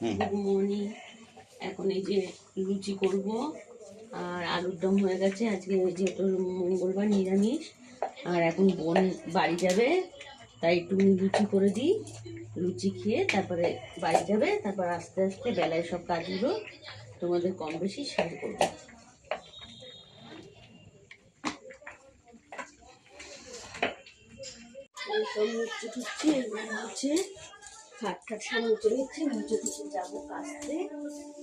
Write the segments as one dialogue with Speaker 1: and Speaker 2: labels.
Speaker 1: Good morning. এখন এই যে লুচি করব আর আলুর দম হয়ে গেছে। আজকে যেহেতু মঙ্গলবার নিরামিষ, আর এখন বোন বাড়ি যাবে, তাই একটু লুচি করে দিই। লুচি খেয়ে তারপরে বাড়ি যাবে, তারপর আস্তে আস্তে বেলায় সব কাজগুলো তোমাদের কম বেশি শেয়ার করবো। সব মুচি টুচ্ছি, এগুলো হচ্ছে খাট ঠাট সব মুচে নিচ্ছে, মুচে টুচে যাবো কাচতে।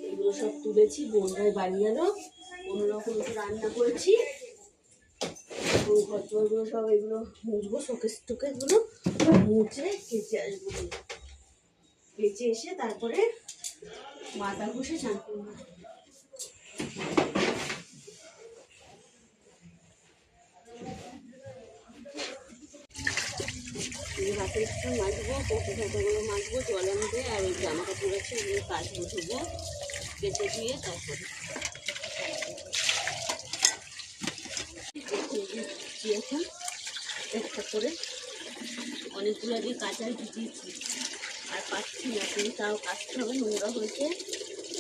Speaker 1: এগুলো সব তুলেছি, বোনরাই বাড়ি গেল, কোনোরকম একটু রান্না করেছি। ঘর টরগুলো সব এগুলো মুছবো, শোকেস টোকেসগুলো মুছে কেচে আসবো। কেচে এসে তারপরে মাথা ঘষে চান করবো। হাতের মাজবো, কপি খাতাগুলো মাজবো জলের মধ্যে, আর ওই জামা কাপড় আছে ওগুলো কাচবো, ধুবো, কেটে দিয়ে তারপরে এখন একটা করে অনেকগুলো আগে কাঁচায় ভিজিয়েছি, আর পাচ্ছি না, কিন্তু তাও কাচতে হবে, নোংরা হয়েছে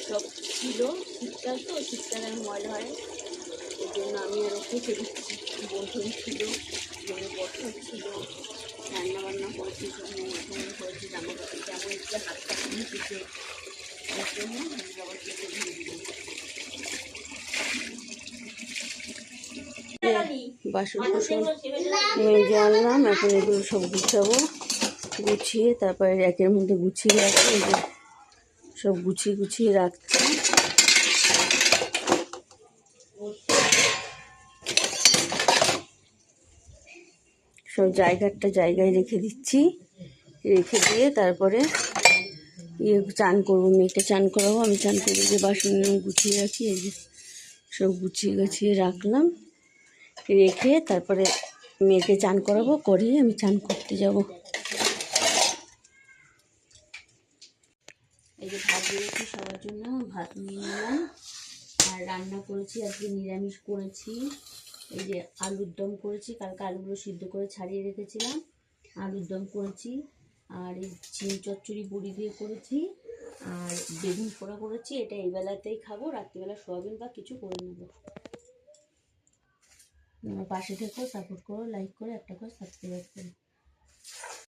Speaker 1: সব ছিল। শীতকাল তো, শীতকালে আর ময়লা হয়, এই জন্য আমি আরও কেটে দিচ্ছি। বন্ধন ছিল, বোনের বর্ষা ছিল, রান্না বান্না করেছি, সব নোংরা করেছি, জামা কাপড় যেমন ইচ্ছে হাতটা খুলে দিতে, এর জন্য আমি আবার কেটে দিয়ে দিব। বাসন কুসন মেজে আনলাম, এখন এগুলো সব গুছাবো, গুছিয়ে তারপরে র্যাকের মধ্যে গুছিয়ে রাখবো। এই যে সব গুছিয়ে গুছিয়ে রাখছি। সব জায়গাটা জায়গায় রেখে দিচ্ছি, রেখে দিয়ে তারপরে চান করবো, মেয়েকে চান করাবো। আমি চান করে যে বাসন গুছিয়ে রাখি, এই যে সব গুছিয়ে গাছিয়ে রাখলাম, রেখে তারপরে মেয়েকে চান করাবো, করিয়ে আমি চান করতে যাব। এই যে ভাত দিয়েছি সবার জন্য, ভাত নিয়ে নিলাম। আর রান্না করেছি আজকে নিরামিষ করেছি, এই যে আলুর দম করেছি, কালকে আলুগুলো সিদ্ধ করে ছাড়িয়ে রেখেছিলাম, আলুর দম করেছি। আর এই চিনি চচ্চড়ি বড়ি দিয়ে করেছি, আর বেগুন পোড়া করেছি। এটা এই বেলাতেই খাবো, রাত্রিবেলা সোয়াবিন বা কিছু করে নেবো। পাশে থেকেও সাপোর্ট করো, লাইক করে একটা করে সাবস্ক্রাইব করো।